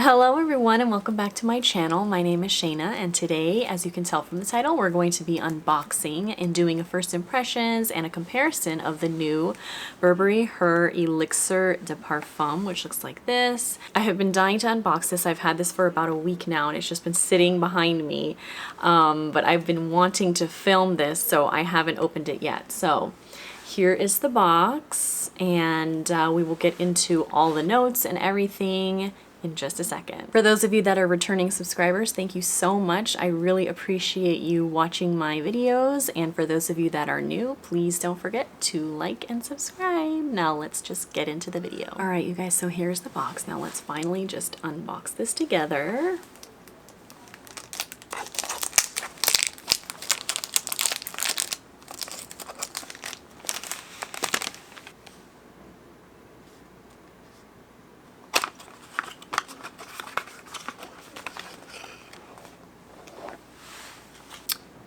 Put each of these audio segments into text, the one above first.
Hello everyone and welcome back to my channel. My name is Shayna and today, as you can tell from the title, we're going to be unboxing and doing a first impressions and a comparison of the new Burberry Her Elixir De Parfum, which looks like this. I have been dying to unbox this. I've had this for about a week now and it's just been sitting behind me, but I've been wanting to film this, so I haven't opened it yet. So here is the box, and we will get into all the notes and everything in just a second. For those of you that are returning subscribers, thank you so much. I really appreciate you watching my videos, and for those of you that are new, please don't forget to like and subscribe. Now let's just get into the video. All right, you guys, so here's the box. Now let's finally just unbox this together.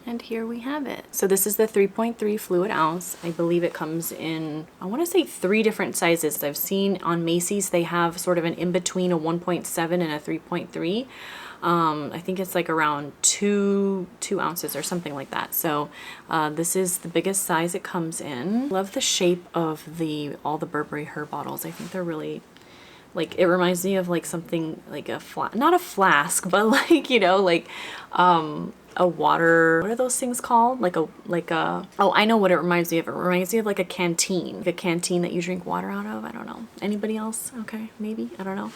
And here we have it. So this is the 3.3 fluid ounce. I believe it comes in, I want to say 3 different sizes. I've seen on Macy's they have sort of an in-between, a 1.7 and a 3.3. I think it's like around 2 ounces or something like that. So this is the biggest size it comes in. Love the shape of all the Burberry Her bottles. I think they're really, like, it reminds me of like something like a not a flask, but like, you know, like a water, what are those things called? Oh, I know what it reminds me of. It reminds me of like a canteen that you drink water out of. I don't know. Anybody else? Okay, maybe, I don't know.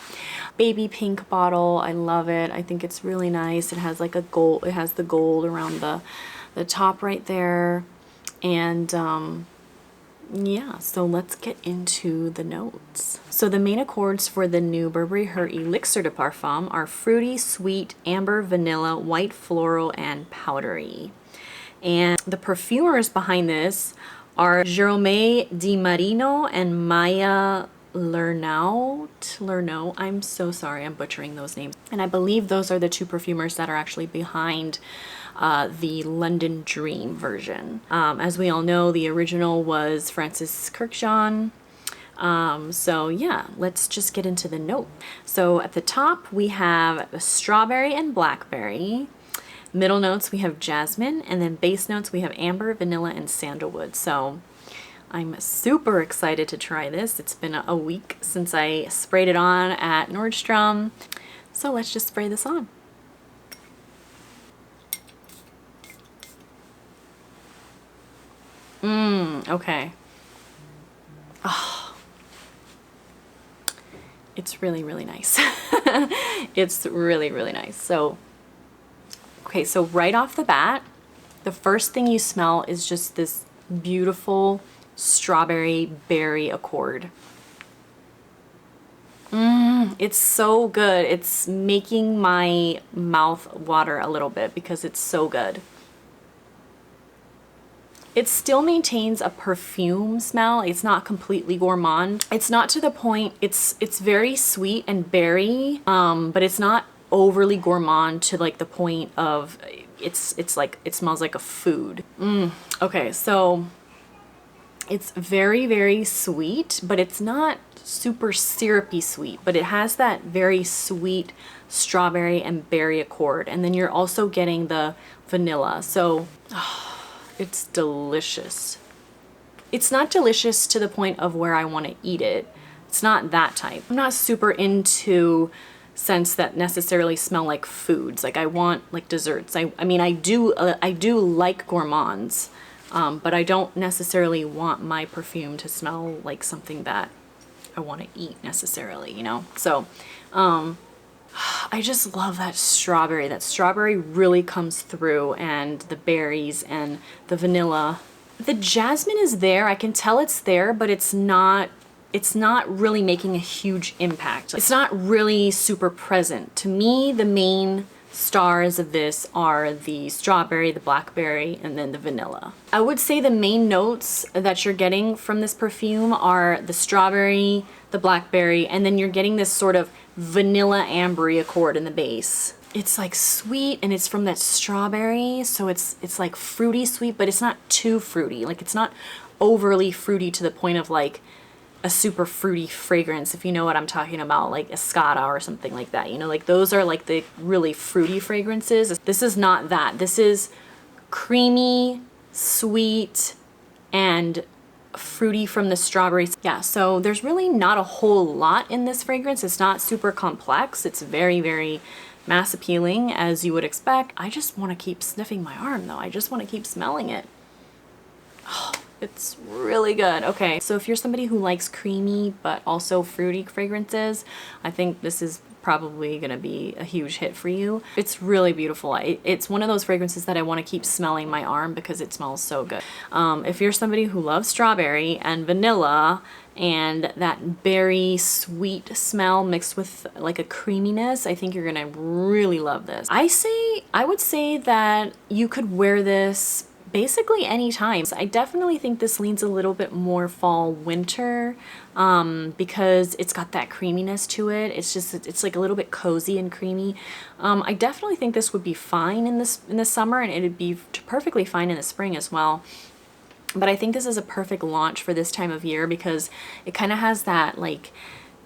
Baby pink bottle. I love it. I think it's really nice. It has like a gold, it has the gold around the top right there. And yeah, so let's get into the notes. So the main accords for the new Burberry Her Elixir De Parfum are fruity, sweet, amber, vanilla, white floral, and powdery. And the perfumers behind this are Jerome Di Marino and Maya Lernaut. I'm so sorry, I'm butchering those names. And I believe those are the 2 perfumers that are actually behind the London Dream version. As we all know, the original was Francis Kurkdjian. So yeah, let's just get into the note. So at the top we have strawberry and blackberry. Middle notes we have jasmine, and then base notes we have amber, vanilla, and sandalwood. So I'm super excited to try this. It's been a week since I sprayed it on at Nordstrom. So let's just spray this on. Okay. Oh, it's really, really nice. It's really, really nice. So, okay, so right off the bat, the first thing you smell is just this beautiful strawberry berry accord. It's so good. It's making my mouth water a little bit because it's so good. It still maintains a perfume smell. It's not completely gourmand. It's not to the point, it's very sweet and berry, but it's not overly gourmand to like the point of it's like it smells like a food. Okay, so it's very, very sweet, but it's not super syrupy sweet, but it has that very sweet strawberry and berry accord, and then you're also getting the vanilla. So it's delicious. It's not delicious to the point of where I want to eat it. It's not that type. I'm not super into scents that necessarily smell like foods. Like I want like desserts. I mean I do like gourmands, but I don't necessarily want my perfume to smell like something that I want to eat necessarily, you know? So I just love that strawberry. That strawberry really comes through, and the berries and the vanilla. The jasmine is there. I can tell it's there, but it's not really making a huge impact. It's not really super present. To me, the main stars of this are the strawberry, the blackberry, and then the vanilla. I would say the main notes that you're getting from this perfume are the strawberry, the blackberry, and then you're getting this sort of vanilla ambery accord in the base. It's like sweet, and it's from that strawberry, so it's like fruity sweet, but it's not too fruity. Like it's not overly fruity to the point of like a super fruity fragrance, if you know what I'm talking about, like Escada or something like that. You know, like those are like the really fruity fragrances. This is not that. This is creamy, sweet, and fruity from the strawberries. Yeah, so there's really not a whole lot in this fragrance. It's not super complex. It's very, very mass appealing, as you would expect. I just want to keep sniffing my arm though. I just want to keep smelling it. Oh, it's really good. Okay, so if you're somebody who likes creamy but also fruity fragrances, I think this is probably gonna be a huge hit for you. It's really beautiful. It's one of those fragrances that I want to keep smelling my arm because it smells so good. If you're somebody who loves strawberry and vanilla and that berry sweet smell mixed with like a creaminess, I think you're gonna really love this. I would say that you could wear this basically anytime. I definitely think this leans a little bit more fall winter because it's got that creaminess to it. It's like a little bit cozy and creamy. I definitely think this would be fine in the summer, and it'd be perfectly fine in the spring as well. But I think this is a perfect launch for this time of year because it kind of has that like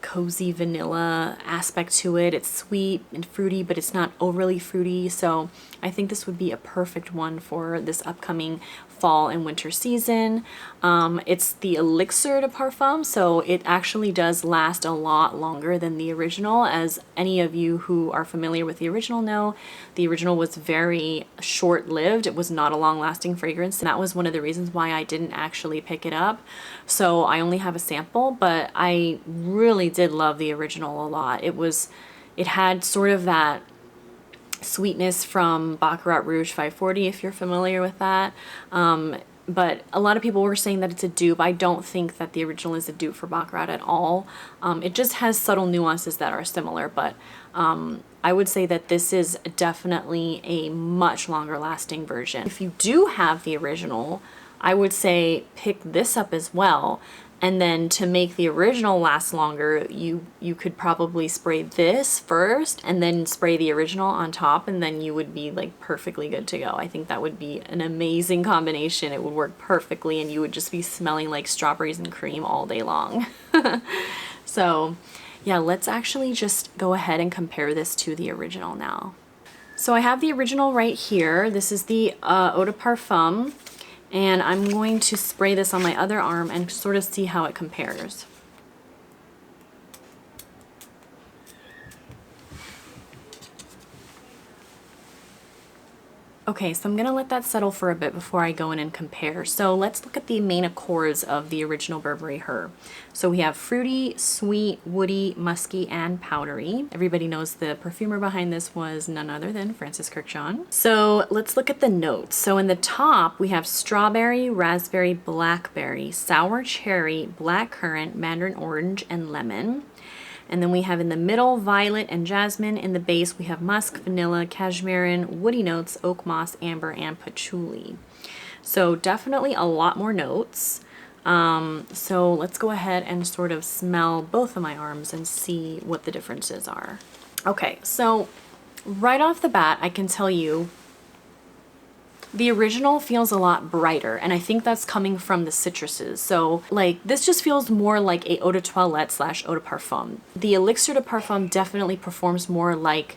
cozy vanilla aspect to it. It's sweet and fruity, but it's not overly fruity. So I think this would be a perfect one for this upcoming fall and winter season. It's the Elixir de Parfum, so it actually does last a lot longer than the original. As any of you who are familiar with the original know, the original was very short-lived. It was not a long-lasting fragrance, and that was one of the reasons why I didn't actually pick it up. So I only have a sample, but I really did love the original a lot. It had sort of that sweetness from Baccarat Rouge 540, if you're familiar with that. But a lot of people were saying that it's a dupe. I don't think that the original is a dupe for Baccarat at all. It just has subtle nuances that are similar, but I would say that this is definitely a much longer lasting version. If you do have the original, I would say pick this up as well. And then to make the original last longer, you could probably spray this first and then spray the original on top, and then you would be like perfectly good to go. I think that would be an amazing combination. It would work perfectly and you would just be smelling like strawberries and cream all day long. So yeah, let's actually just go ahead and compare this to the original now. So I have the original right here. This is the Eau de Parfum. And I'm going to spray this on my other arm and sort of see how it compares. Okay, so I'm going to let that settle for a bit before I go in and compare. So let's look at the main accords of the original Burberry Her. So we have fruity, sweet, woody, musky, and powdery. Everybody knows the perfumer behind this was none other than Francis Kurkdjian. So let's look at the notes. So in the top, we have strawberry, raspberry, blackberry, sour cherry, blackcurrant, mandarin orange, and lemon. And then we have in the middle violet and jasmine. In the base we have musk, vanilla, cashmere, woody notes, oak moss, amber, and patchouli. So definitely a lot more notes. So let's go ahead and sort of smell both of my arms and see what the differences are. Okay, so right off the bat I can tell you the original feels a lot brighter, and I think that's coming from the citruses. So like this just feels more like a eau de toilette / eau de parfum. The Elixir de Parfum definitely performs more like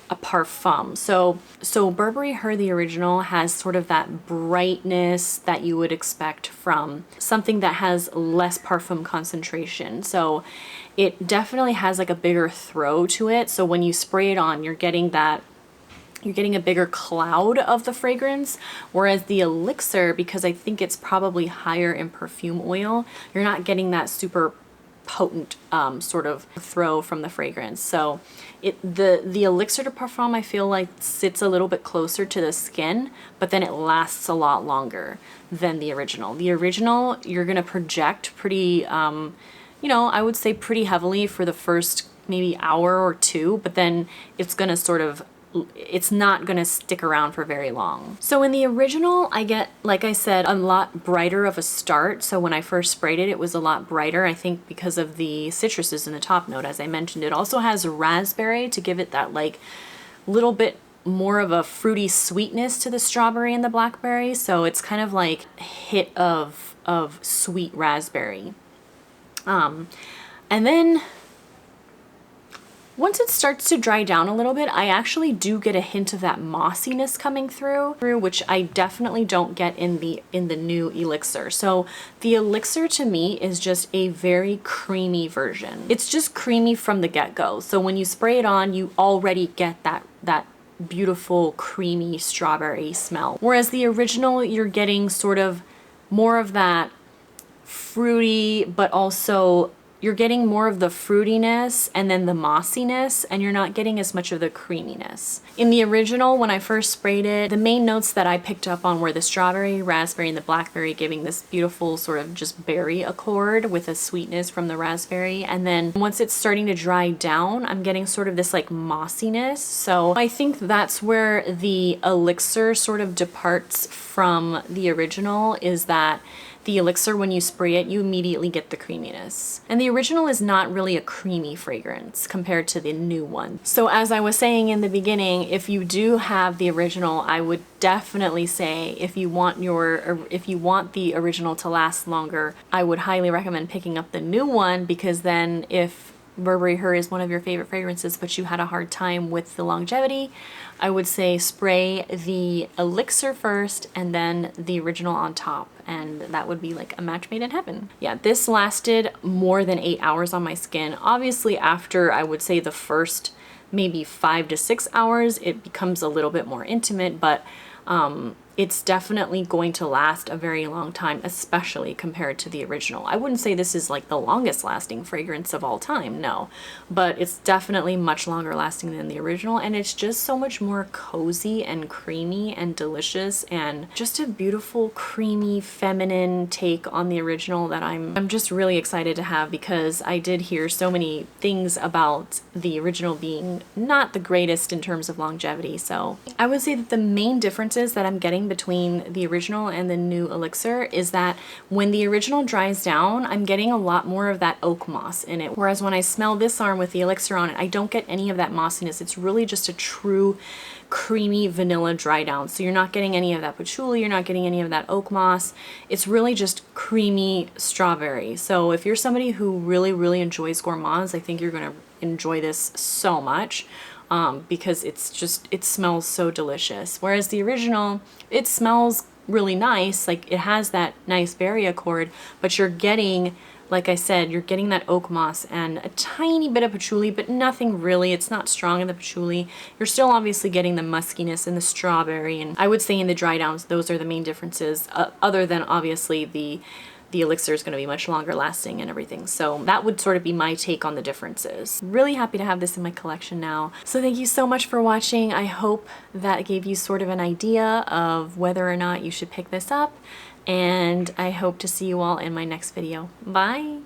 a parfum. So Burberry Her, the original, has sort of that brightness that you would expect from something that has less parfum concentration. So it definitely has like a bigger throw to it. So when you spray it on, you're getting a bigger cloud of the fragrance, whereas the Elixir, because I think it's probably higher in perfume oil, you're not getting that super potent sort of throw from the fragrance. So the Elixir de Parfum, I feel like sits a little bit closer to the skin, but then it lasts a lot longer than the original. The original, you're gonna project pretty, you know, I would say pretty heavily for the first maybe hour or two, but then it's gonna sort of it's not going to stick around for very long. So in the original, I get, like I said, a lot brighter of a start. So when I first sprayed it, it was a lot brighter, I think because of the citruses in the top note. As I mentioned, it also has raspberry to give it that like little bit more of a fruity sweetness to the strawberry and the blackberry. So it's kind of like a hit of sweet raspberry. And then once it starts to dry down a little bit, I actually do get a hint of that mossiness coming through, which I definitely don't get in the new Elixir. So the Elixir to me is just a very creamy version. It's just creamy from the get-go. So when you spray it on, you already get that beautiful creamy strawberry smell. Whereas the original, you're getting sort of more of that fruity, but also you're getting more of the fruitiness and then the mossiness, and you're not getting as much of the creaminess. In the original, when I first sprayed it, the main notes that I picked up on were the strawberry, raspberry, and the blackberry, giving this beautiful sort of just berry accord with a sweetness from the raspberry. And then once it's starting to dry down, I'm getting sort of this like mossiness. So I think that's where the Elixir sort of departs from the original, is that the Elixir, when you spray it, you immediately get the creaminess. And the original is not really a creamy fragrance compared to the new one. So as I was saying in the beginning, if you do have the original, I would definitely say if you want the original to last longer, I would highly recommend picking up the new one, because then if Burberry Her is one of your favorite fragrances, but you had a hard time with the longevity, I would say spray the Elixir first and then the original on top, and that would be like a match made in heaven. Yeah, this lasted more than 8 hours on my skin. Obviously, after I would say the first maybe 5 to 6 hours, it becomes a little bit more intimate, but it's definitely going to last a very long time, especially compared to the original. I wouldn't say this is like the longest lasting fragrance of all time, no, but it's definitely much longer lasting than the original, and it's just so much more cozy and creamy and delicious, and just a beautiful, creamy, feminine take on the original that I'm just really excited to have, because I did hear so many things about the original being not the greatest in terms of longevity. So I would say that the main differences that I'm getting between the original and the new Elixir is that when the original dries down, I'm getting a lot more of that oak moss in it. Whereas when I smell this arm with the Elixir on it, I don't get any of that mossiness. It's really just a true creamy vanilla dry down. So you're not getting any of that patchouli, you're not getting any of that oak moss. It's really just creamy strawberry. So if you're somebody who really, really enjoys gourmands, I think you're going to enjoy this so much. Because it smells so delicious. Whereas the original, it smells really nice, like it has that nice berry accord, but you're getting, like I said, you're getting that oak moss and a tiny bit of patchouli, but nothing really. It's not strong in the patchouli. You're still obviously getting the muskiness and the strawberry, and I would say in the dry downs, those are the main differences, other than obviously the Elixir is going to be much longer lasting and everything. So that would sort of be my take on the differences. Really happy to have this in my collection now. So thank you so much for watching. I hope that gave you sort of an idea of whether or not you should pick this up, and I hope to see you all in my next video. Bye!